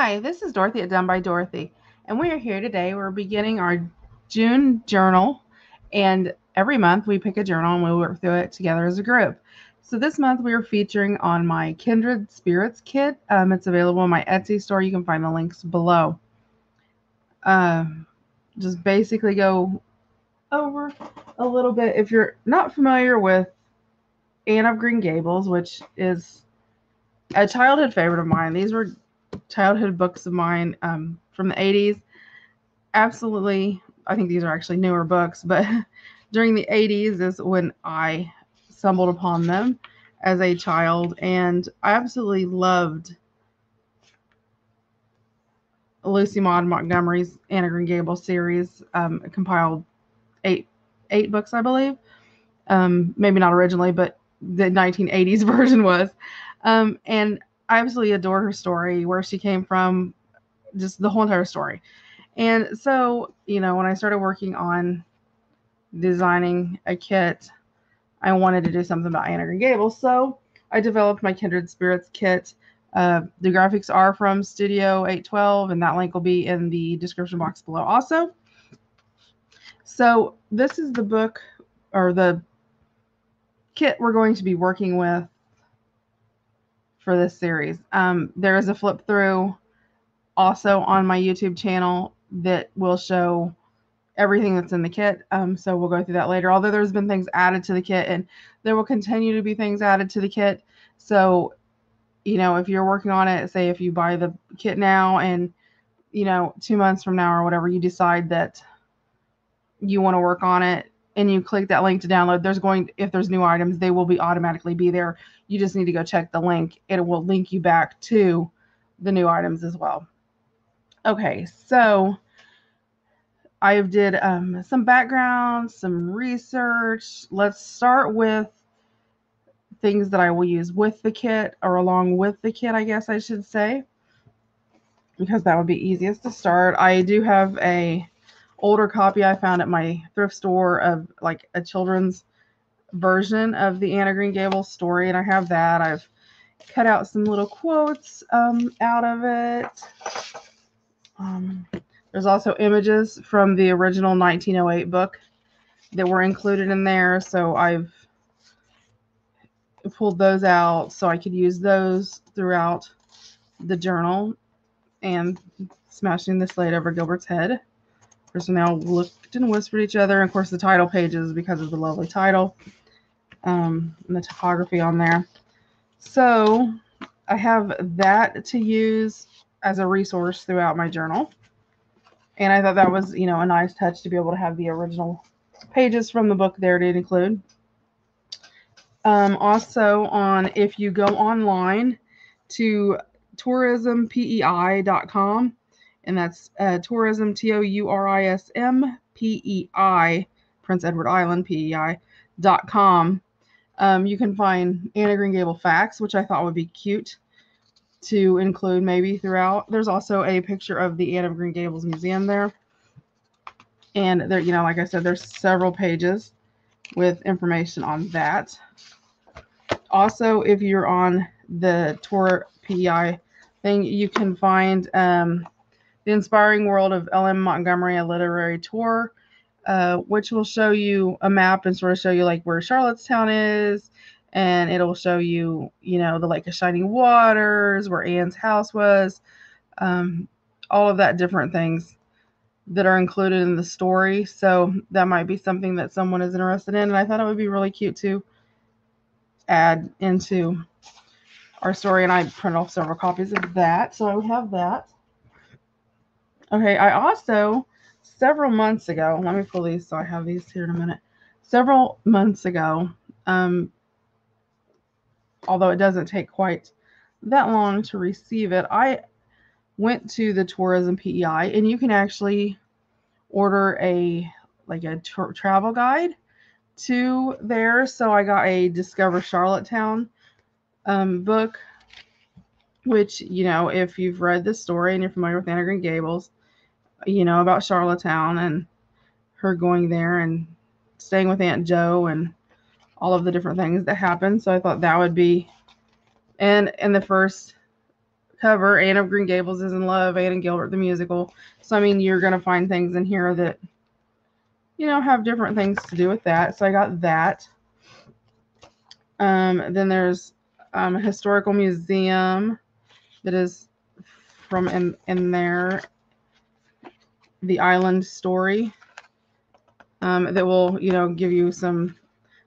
Hi, this is Dorothy at Done by Dorothy, and we are here today. We're beginning our June journal, and every month we pick a journal and we work through it together as a group. So this month we are featuring on my Kindred Spirits kit. It's available in my Etsy store. You can find the links below. Just basically go over a little bit. If you're not familiar with Anne of Green Gables, which is a childhood favorite of mine, these were childhood books of mine from the 80s. Absolutely, I think these are actually newer books, but during the 80s is when I stumbled upon them as a child, and I absolutely loved Lucy Maud Montgomery's Anne of Green Gables series. It compiled eight books, I believe. Maybe not originally, but the 1980s version was. And I absolutely adored her story, where she came from, just the whole entire story. And so, when I started working on designing a kit, I wanted to do something about Anne of Green Gables. So I developed my Kindred Spirits kit. The graphics are from Studio 812, and that link will be in the description box below also. So this is the book, or the kit we're going to be working with for this series. There is a flip through also on my YouTube channel that will show everything that's in the kit. So we'll go through that later. Although there's been things added to the kit, and there will continue to be things added to the kit. So, if you're working on it, say if you buy the kit now and, 2 months from now or whatever, you decide that you want to work on it and you click that link to download, if there's new items, they will automatically be there. You just need to go check the link. It will link you back to the new items as well. Okay, so I did some background, some research. Let's start with things that I will use with the kit, or along with the kit, I guess I should say, because that would be easiest to start. I do have a older copy I found at my thrift store of like a children's version of the Anne of Green Gables story, and I have that. I've cut out some little quotes out of it. There's also images from the original 1908 book that were included in there, so I've pulled those out so I could use those throughout the journal. And smashing the slate over Gilbert's head. First, we now looked and whispered each other. And of course, the title pages, because of the lovely title and the typography on there. So I have that to use as a resource throughout my journal. And I thought that was, a nice touch to be able to have the original pages from the book there to include. Also, if you go online to tourismpei.com, and that's tourism, TOURISM, Prince Edward Island, PEI.com. You can find Anne of Green Gables facts, which I thought would be cute to include maybe throughout. There's also a picture of the Anne of Green Gables Museum there. And there, like I said, there's several pages with information on that. Also, if you're on the Tour PEI thing, you can find The Inspiring World of L.M. Montgomery, a Literary Tour, which will show you a map and sort of show you like where Charlottetown is, and it'll show you, the Lake of Shining Waters, where Anne's house was, all of that different things that are included in the story. So that might be something that someone is interested in, and I thought it would be really cute to add into our story, and I printed off several copies of that, so I would have that. Okay, I also, several months ago, let me pull these so I have these here in a minute. Several months ago, although it doesn't take quite that long to receive it, I went to the Tourism PEI, and you can actually order a travel guide to there. So I got a Discover Charlottetown book, which, if you've read the story and you're familiar with Anne of Green Gables, about Charlottetown and her going there and staying with Aunt Jo and all of the different things that happened. So I thought that would be, and in the first cover, Anne of Green Gables is in love, Anne and Gilbert the musical. So I mean, you're gonna find things in here that, you know, have different things to do with that. So I got that. Then there's a historical museum that is from in there, the island story, that will, you know, give you some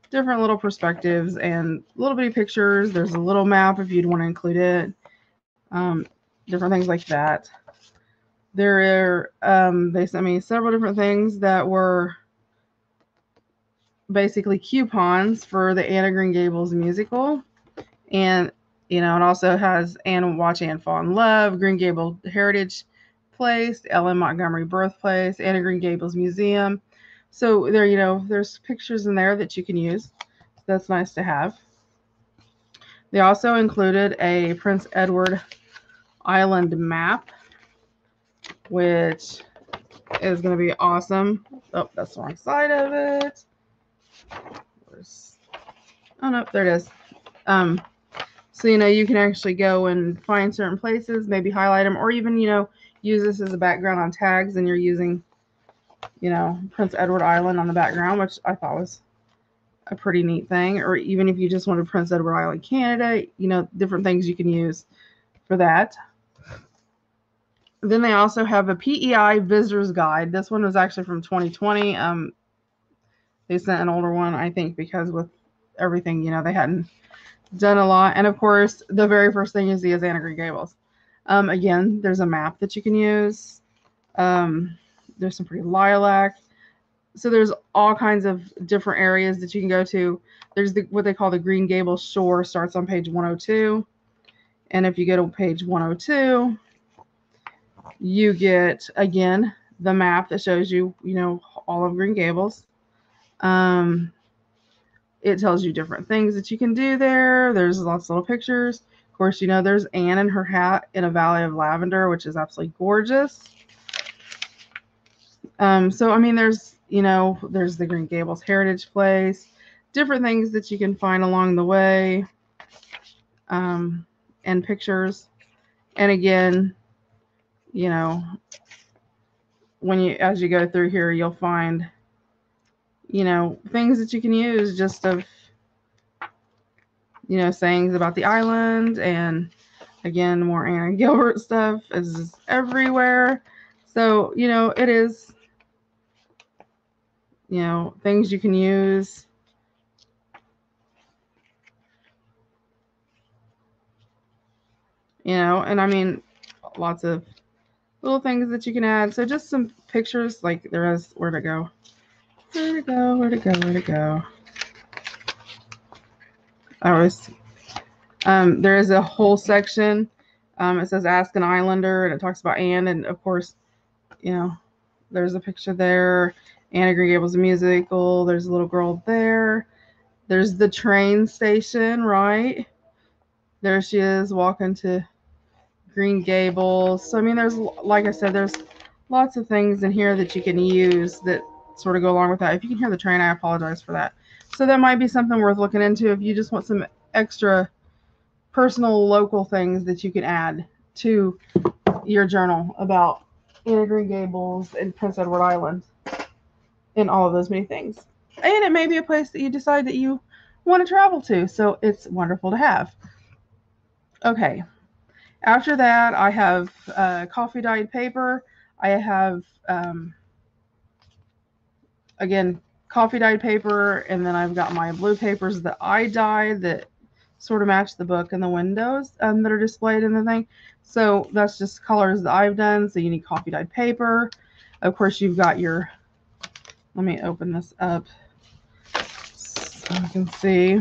different little perspectives and little bitty pictures. There's a little map if you'd want to include it. Different things like that. They sent me several different things that were basically coupons for the Anne of Green Gables musical. And, you know, it also has Watch Anne Fall in Love, Green Gables Heritage Place, Ellen Montgomery Birthplace, Anne of Green Gables Museum. So there, you know, there's pictures in there that you can use. That's nice to have. They also included a Prince Edward Island map, which is going to be awesome. Oh, that's the wrong side of it. Oh, no, there it is. So, you know, you can actually go and find certain places, maybe highlight them, or even, you know, use this as a background on tags, and you're using, you know, Prince Edward Island on the background, which I thought was a pretty neat thing. Or even if you just wanted Prince Edward Island, Canada, you know, different things you can use for that. Then they also have a PEI Visitor's Guide. This one was actually from 2020. They sent an older one, I think, because with everything, you know, they hadn't done a lot. And of course, the very first thing you see is Anne of Green Gables. Again, there's a map that you can use. There's some pretty lilac. So there's all kinds of different areas that you can go to. There's what they call the Green Gables Shore, starts on page 102. And if you go to page 102, you get, again, the map that shows you, you know, all of Green Gables. It tells you different things that you can do there. There's lots of little pictures. Of course, you know, there's Anne in her hat in a valley of lavender, which is absolutely gorgeous. So, I mean, there's, you know, there's the Green Gables Heritage Place, different things that you can find along the way, and pictures. And again, you know, as you go through here, you'll find, you know, things that you can use just of, you know, sayings about the island. And again, more Anna Gilbert stuff is everywhere. So, you know, it is, you know, things you can use. You know, and I mean, lots of little things that you can add. So just some pictures, like there is, where'd it go? Where'd it go? Where'd it go? Where'd it go? There is a whole section. It says Ask an Islander, and it talks about Anne. And of course, you know, there's a picture there. Anne of Green Gables musical. There's a little girl there. There's the train station, right? There she is walking to Green Gables. So, I mean, there's, like I said, there's lots of things in here that you can use that sort of go along with that. If you can hear the train, I apologize for that. So that might be something worth looking into if you just want some extra personal local things that you can add to your journal about Anne of Green Gables and Prince Edward Island and all of those many things. And it may be a place that you decide that you want to travel to. So it's wonderful to have. Okay. After that, I have coffee dyed paper. I have, again, coffee dyed paper, and then I've got my blue papers that I dyed that sort of match the book and the windows that are displayed in the thing. So that's just colors that I've done. So you need coffee dyed paper. Of course, you've got your, let me open this up so you can see.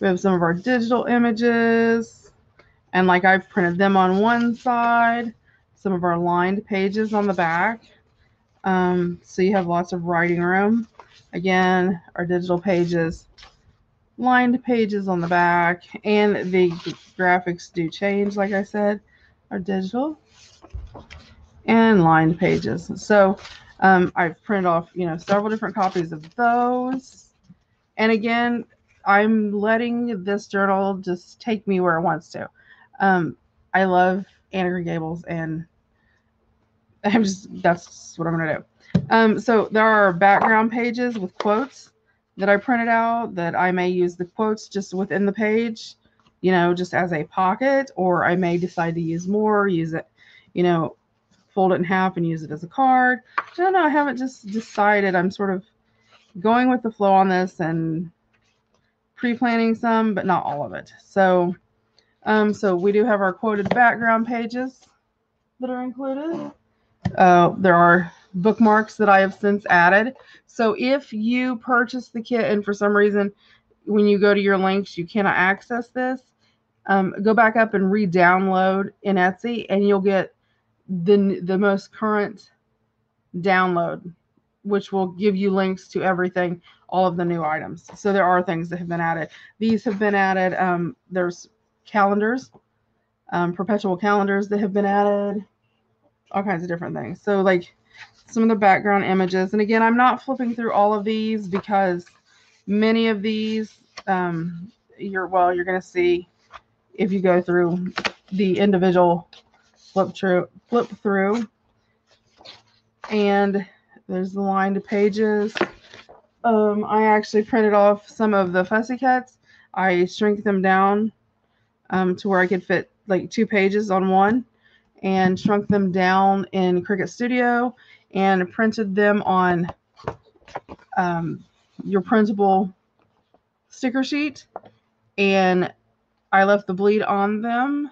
We have some of our digital images. And like I've printed them on one side, some of our lined pages on the back. So you have lots of writing room. Again, our digital pages, lined pages on the back, and the graphics do change, like I said, are digital and lined pages. So I've printed off, you know, several different copies of those. And again, I'm letting this journal just take me where it wants to. I love Anna Green Gables, and that's what I'm gonna do. So there are background pages with quotes that I printed out that I may use the quotes just within the page, just as a pocket, or I may decide to use more, use it, you know, fold it in half and use it as a card. I don't know. I haven't just decided. I'm sort of going with the flow on this and pre-planning some, but not all of it. So we do have our quoted background pages that are included. There are bookmarks that I have since added. So if you purchase the kit and for some reason when you go to your links you cannot access this, go back up and re-download in Etsy and you'll get the most current download, which will give you links to everything, all of the new items. So there are things that have been added. These have been added. There's calendars, perpetual calendars that have been added, all kinds of different things. So like some of the background images. And again, I'm not flipping through all of these because many of these you're going to see if you go through the individual flip through. And there's the lined pages. I actually printed off some of the fussy cuts. I shrink them down to where I could fit like 2 pages on one, and shrunk them down in Cricut Studio and printed them on your printable sticker sheet. And I left the bleed on them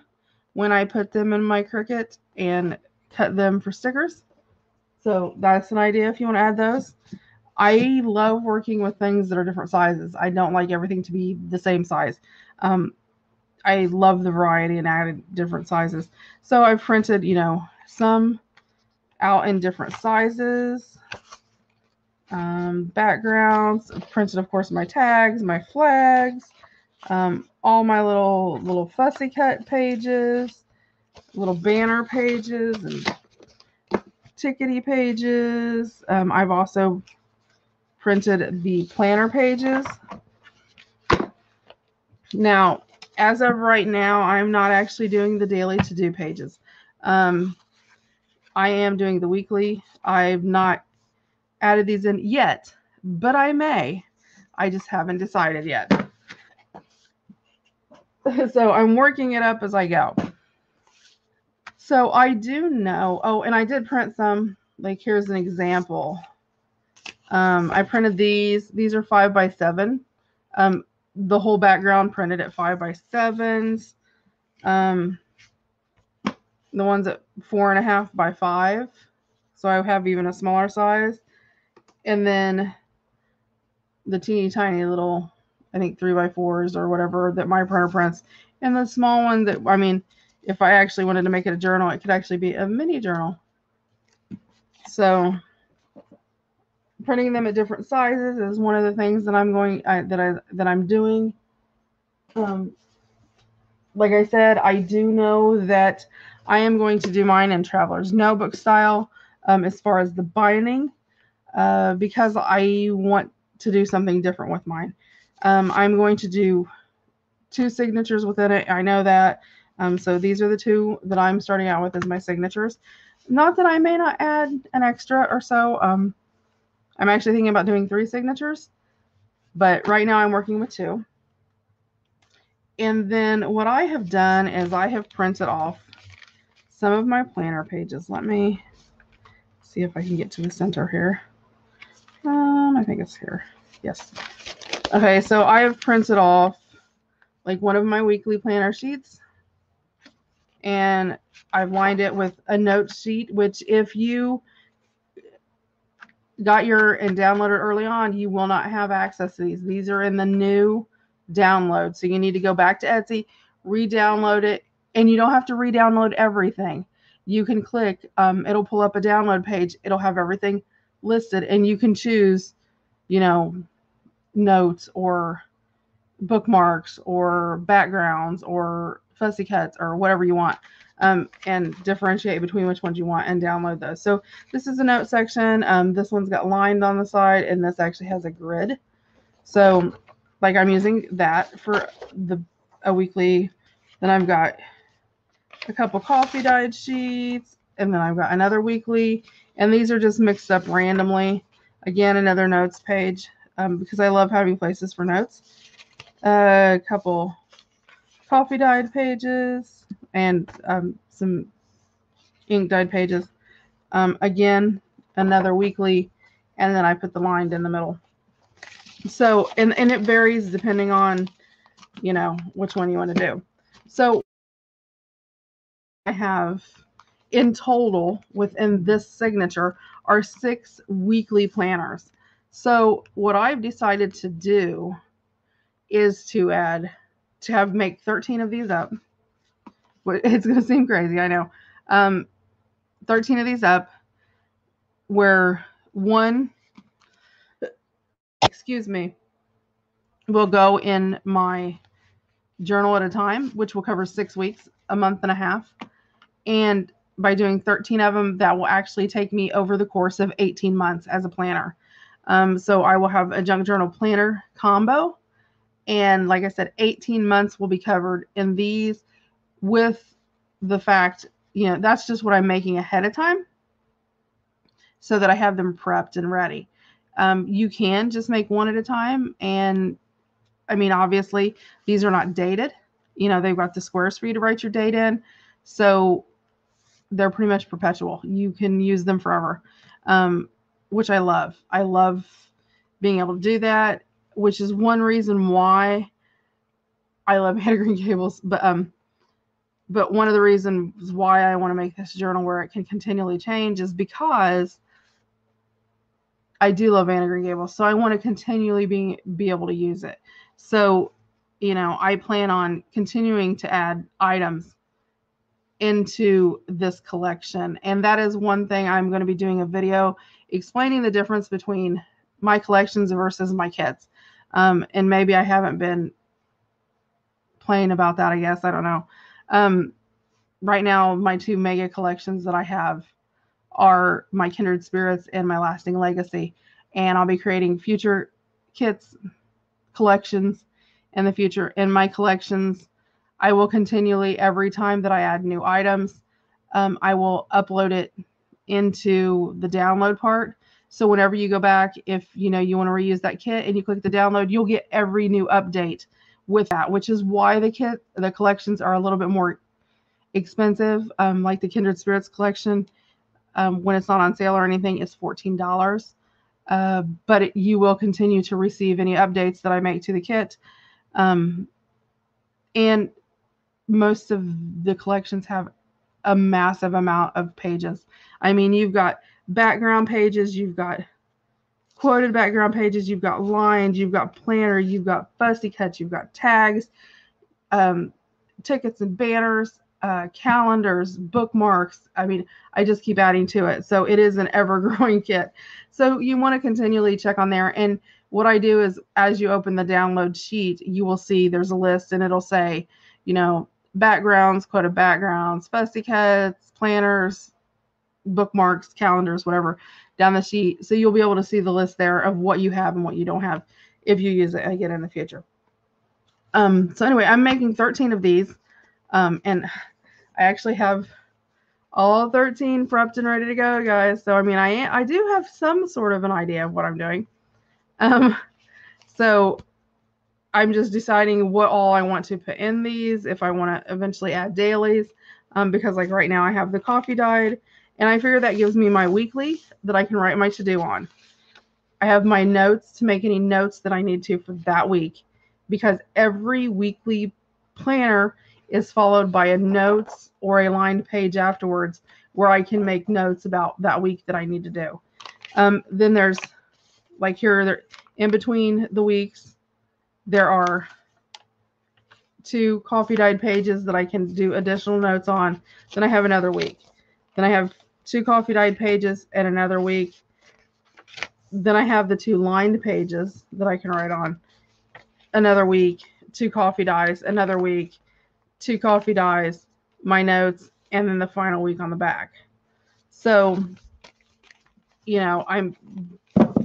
when I put them in my Cricut and cut them for stickers. So that's an idea if you want to add those. I love working with things that are different sizes. I don't like everything to be the same size. I love the variety and added different sizes. So I've printed, some out in different sizes. Backgrounds. I've printed, of course, my tags, my flags, all my little fussy cut pages, little banner pages, and tickety pages. I've also printed the planner pages. Now, as of right now, I'm not actually doing the daily to-do pages. I am doing the weekly. I've not added these in yet, but I may. I just haven't decided yet. So I'm working it up as I go. So I do know, and I did print some, like here's an example. I printed these. These are 5x7. The whole background printed at 5x7s. The ones at 4.5x5. So I have even a smaller size. And then the teeny tiny little, I think 3x4s or whatever that my printer prints. And the small one that, if I actually wanted to make it a journal, it could actually be a mini journal. So printing them at different sizes is one of the things that I'm doing. Like I said, I do know that I am going to do mine in Traveler's Notebook style as far as the binding, because I want to do something different with mine. I'm going to do 2 signatures within it. I know that. So these are the 2 that I'm starting out with as my signatures. Not that I may not add an extra or so. I'm actually thinking about doing 3 signatures, but right now I'm working with 2. And then what I have done is I have printed off some of my planner pages. Let me see if I can get to the center here. I think it's here. Yes. Okay, so I have printed off like one of my weekly planner sheets, and I've lined it with a note sheet, which if you got and downloaded early on, you will not have access to these. These are in the new download. So you need to go back to Etsy, re-download it, and you don't have to re-download everything. You can click, it'll pull up a download page. It'll have everything listed, and you can choose, notes or bookmarks or backgrounds or fussy cuts or whatever you want, and differentiate between which ones you want and download those. So this is a note section. This one's got lined on the side, and this actually has a grid. So like I'm using that for a weekly. Then I've got a couple coffee dyed sheets, and then I've got another weekly, and these are just mixed up randomly. Again, another notes page, because I love having places for notes. A couple coffee dyed pages and some ink dyed pages. Again, another weekly, and then I put the lined in the middle. So, and it varies depending on, you know, which one you want to do. So I have in total within this signature are 6 weekly planners. So what I've decided to do is to make 13 of these up. It's going to seem crazy, I know. 13 of these up, where one, excuse me, will go in my journal at a time, which will cover 6 weeks, a month and a half. And by doing 13 of them, that will actually take me over the course of 18 months as a planner. So I will have a junk journal planner combo. And like I said, 18 months will be covered in these, with the fact, you know, that's just what I'm making ahead of time so that I have them prepped and ready. You can just make one at a time. And I mean, obviously, these are not dated. You know, they've got the squares for you to write your date in. So they're pretty much perpetual. You can use them forever, which I love. I love being able to do that, which is one reason why I love Green Gables. But one of the reasons why I want to make this journal where it can continually change is because I do love Green Gables. So I want to continually be able to use it. So, you know, I plan on continuing to add items into this collection, and that is one thing I'm going to be doing a video explaining the difference between my collections versus my kids. And maybe I haven't been playing about that, I guess. I don't know. Right now, my 2 mega collections that I have are my Kindred Spirits and my Lasting Legacy, and I'll be creating future kits collections in the future. In my collections, I will continually, every time that I add new items, I will upload it into the download part. So whenever you go back, if you know you want to reuse that kit and you click the download, you'll get every new update with that, which is why the collections are a little bit more expensive. Like the Kindred Spirits collection, when it's not on sale or anything, it's $14. But you will continue to receive any updates that I make to the kit. And most of the collections have a massive amount of pages. I mean, you've got background pages, you've got quoted background pages, you've got lines, you've got planner, you've got fussy cuts, you've got tags, tickets and banners, calendars, bookmarks. I mean, I just keep adding to it. So it is an ever-growing kit. So you want to continually check on there. And what I do is, as you open the download sheet, you will see there's a list, and it'll say, you know, backgrounds, quoted backgrounds, fussy cuts, planners, bookmarks, calendars, whatever, down the sheet. So you'll be able to see the list there of what you have and what you don't have if you use it again in the future. So anyway, I'm making 13 of these, and I actually have all 13 prepped and ready to go, guys. So I mean, I do have some sort of an idea of what I'm doing. So I'm just deciding what all I want to put in these, if I want to eventually add dailies, because like right now I have the coffee dyed, and I figure that gives me my weekly that I can write my to-do on. I have my notes to make any notes that I need to for that week, because every weekly planner is followed by a notes or a lined page afterwards where I can make notes about that week that I need to do. Then there's like here, in between the weeks, there are 2 coffee dyed pages that I can do additional notes on. Then I have another week. Then I have 2 coffee dyed pages and another week. Then I have the 2 lined pages that I can write on. Another week, 2 coffee dyes, another week, 2 coffee dyes, my notes, and then the final week on the back. So, you know, I'm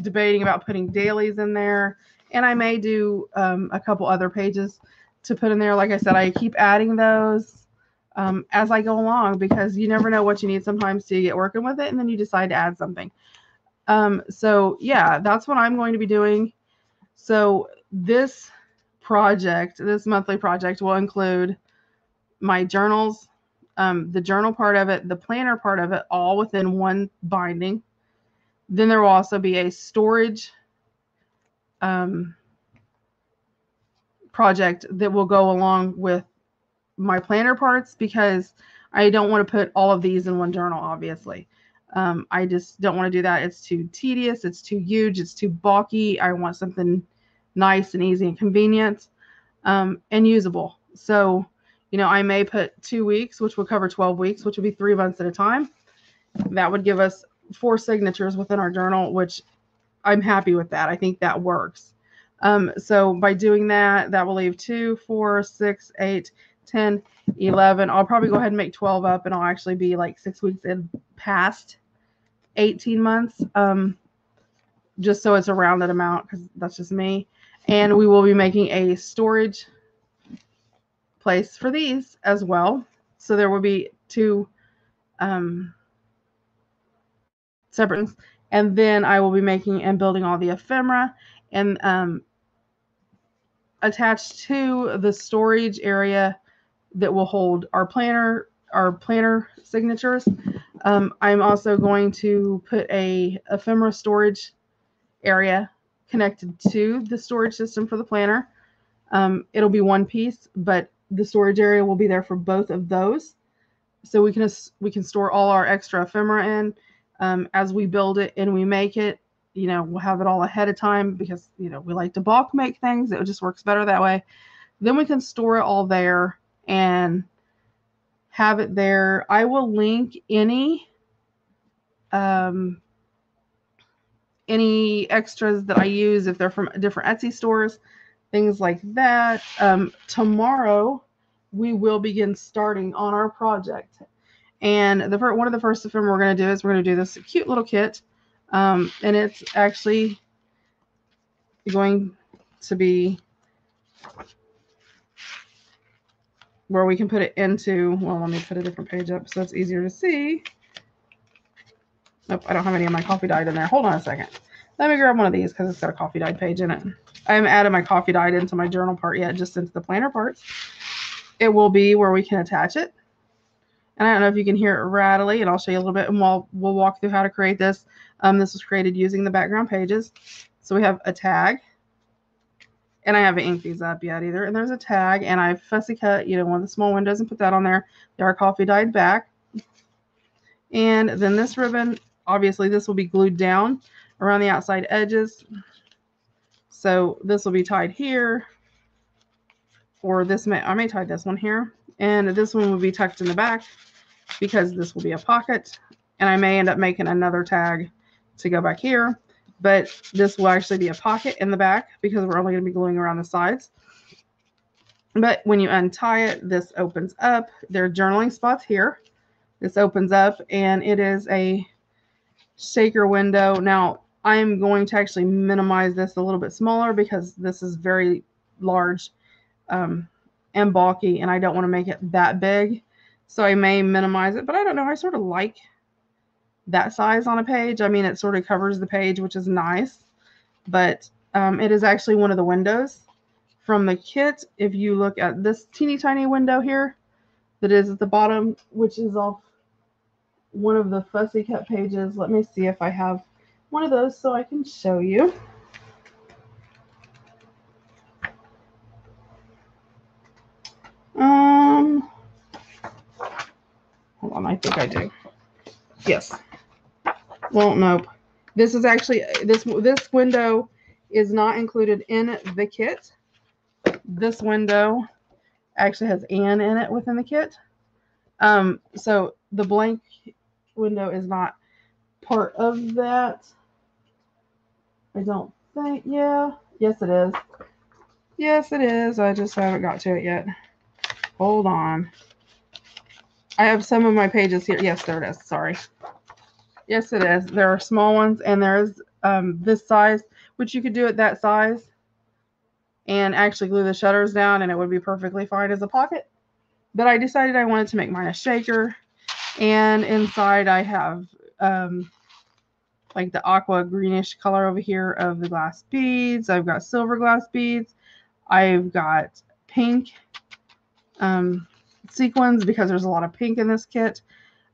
debating about putting dailies in there, and I may do a couple other pages to put in there. Like I said, I keep adding those as I go along, because you never know what you need sometimes till you get working with it and then you decide to add something. So yeah, that's what I'm going to be doing. So this project, this monthly project, will include my journals, the journal part of it, the planner part of it, all within one binding. Then there will also be a storage project that will go along with my planner parts, because I don't want to put all of these in one journal, obviously. I just don't want to do that. It's too tedious. It's too huge. It's too bulky. I want something nice and easy and convenient, and usable. So, I may put 2 weeks, which would cover 12 weeks, which would be 3 months at a time. That would give us 4 signatures within our journal, which I'm happy with that. I think that works. So by doing that, that will leave 2, 4, 6, 8, 10, 11. I'll probably go ahead and make 12 up, and I'll actually be like 6 weeks in past 18 months, just so it's a rounded amount, because that's just me. And we will be making a storage place for these as well. So there will be 2 separate things. And then I will be making and building all the ephemera, and attached to the storage area that will hold our planner signatures. I'm also going to put a ephemera storage area connected to the storage system for the planner. It'll be one piece, but the storage area will be there for both of those. So we can store all our extra ephemera in, as we build it and we make it. We'll have it all ahead of time, because we like to bulk make things. It just works better that way. Then we can store it all there and have it there. I will link any extras that I use, if they're from different Etsy stores, things like that. Tomorrow we will begin starting on our project. And one of the first ephemera we're going to do is we're going to do this cute little kit. And it's actually going to be where we can put it into, well, let me put a different page up so it's easier to see. Nope, I don't have any of my coffee dyed in there. Hold on a second. Let me grab one of these, because it's got a coffee dyed page in it. I haven't added my coffee dyed into my journal part yet, just into the planner parts. It will be where we can attach it. And I don't know if you can hear it rattly, and I'll show you a little bit, and we'll walk through how to create this. This was created using the background pages. So we have a tag, and I haven't inked these up yet either. And there's a tag, and I've fussy cut, one of the small windows and put that on there. They are coffee dyed back. And then this ribbon, obviously this will be glued down around the outside edges. So this will be tied here, or I may tie this one here, and this one will be tucked in the back, because this will be a pocket. And I may end up making another tag to go back here, but this will actually be a pocket in the back, because we're only going to be gluing around the sides. But when you untie it, this opens up. There are journaling spots here. This opens up, and it is a shaker window. Now, I'm going to actually minimize this a little bit smaller, because this is very large and bulky, and I don't want to make it that big. So I may minimize it, but I don't know. I sort of like that size on a page. I mean, it sort of covers the page, which is nice. But it is actually one of the windows from the kit. If you look at this teeny tiny window here that is at the bottom, which is off one of the fussy cut pages. Let me see if I have one of those so I can show you. Hold on, I think I do. Yes. Well, nope. This is actually, this window is not included in the kit. This window actually has Anne in it within the kit. So the blank window is not part of that. I don't think, yeah. Yes, it is. Yes, it is. I just haven't got to it yet. Hold on. I have some of my pages here. Yes, there it is. Sorry. Yes, it is. There are small ones, and there's this size, which you could do at that size and actually glue the shutters down, and it would be perfectly fine as a pocket. But I decided I wanted to make mine a shaker. And inside I have like the aqua greenish color over here of the glass beads. I've got silver glass beads. I've got pink sequins because there's a lot of pink in this kit.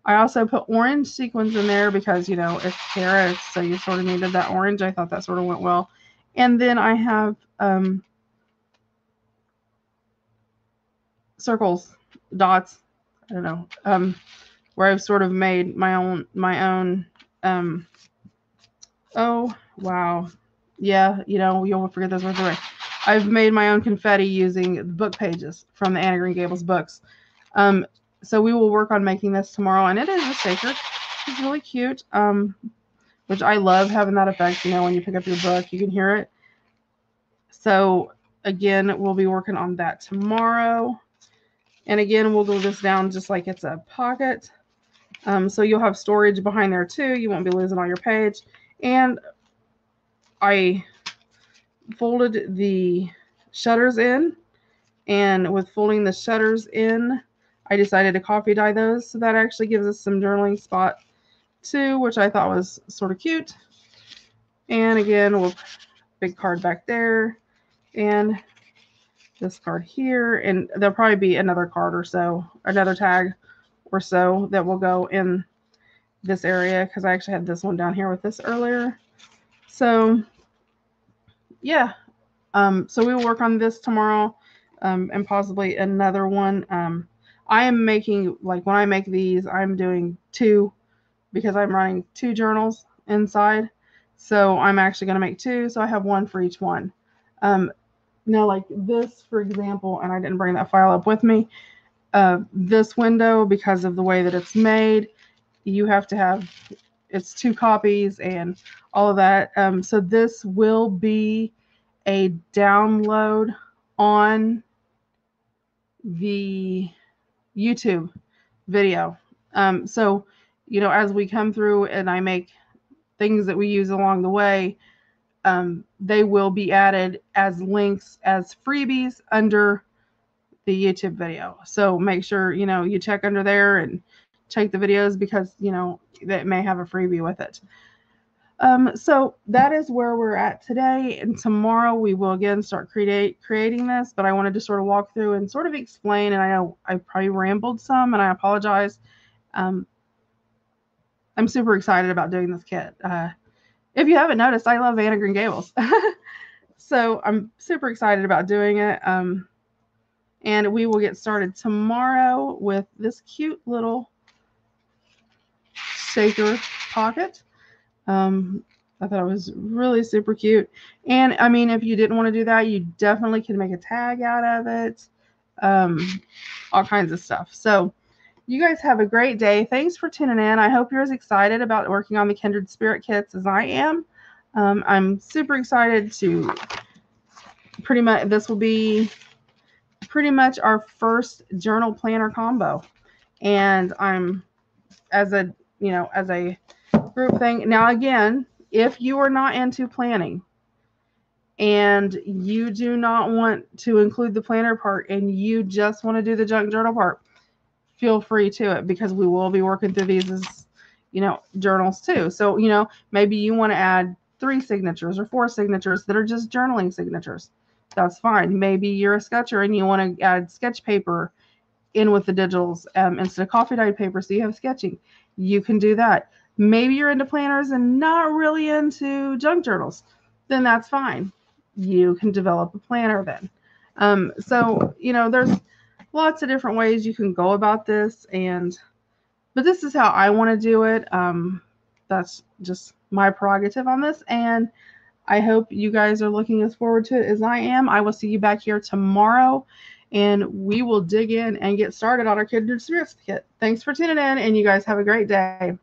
I also put orange sequins in there because, you know, it's carrots, so you sort of needed that orange. I thought that sort of went well. And then I have circles, dots, I don't know, where I've sort of made my own, oh, wow. Yeah, you know, you'll forget those words away. I've made my own confetti using book pages from the Anna Green Gables books. So we will work on making this tomorrow, and it is a shaker. It's really cute, which I love having that effect. You know, when you pick up your book, you can hear it. So again, we'll be working on that tomorrow. And again, we'll glue this down just like it's a pocket. So you'll have storage behind there too. You won't be losing all your page. And I folded the shutters in, and with folding the shutters in, I decided to coffee dye those, so that actually gives us some journaling spot too, which I thought was sort of cute. And again, we'll big card back there, and this card here, and there'll probably be another card or so, another tag or so that will go in this area, because I actually had this one down here with this earlier. So yeah, so we will work on this tomorrow, and possibly another one. I am making, like when I make these, I'm doing 2 because I'm running 2 journals inside. So I'm actually going to make 2, so I have 1 for each one. Now, like this, for example, and I didn't bring that file up with me, this window, because of the way that it's made, you have to have, it's 2 copies and all of that. So this will be a download on the YouTube video. So, you know, as we come through and I make things that we use along the way, they will be added as links, as freebies under the YouTube video. So make sure, you know, you check under there and check the videos, because, you know, that may have a freebie with it. So that is where we're at today, and tomorrow we will again start creating this, but I wanted to sort of walk through and sort of explain, and I know I probably rambled some, and I apologize. I'm super excited about doing this kit. If you haven't noticed, I love Anna Green Gables. So I'm super excited about doing it. And we will get started tomorrow with this cute little shaker pocket. I thought it was really super cute. And I mean, if you didn't want to do that, you definitely can make a tag out of it. All kinds of stuff. So you guys have a great day. Thanks for tuning in. I hope you're as excited about working on the Kindred Spirit kits as I am. I'm super excited to pretty much, this will be pretty much our first journal planner combo. And I'm, as a, you know, as a group thing. Now, again, if you are not into planning and you do not want to include the planner part and you just want to do the junk journal part, feel free to it, because we will be working through these as, you know, journals too. So, you know, maybe you want to add 3 signatures or 4 signatures that are just journaling signatures. That's fine. Maybe you're a sketcher and you want to add sketch paper in with the digitals instead of coffee dyed paper, so you have sketching. You can do that. Maybe you're into planners and not really into junk journals. Then that's fine. You can develop a planner then. So, you know, there's lots of different ways you can go about this, but this is how I want to do it. That's just my prerogative on this, and I hope you guys are looking as forward to it as I am. I will see you back here tomorrow, and we will dig in and get started on our Kindred Spirits kit. Thanks for tuning in, and you guys have a great day.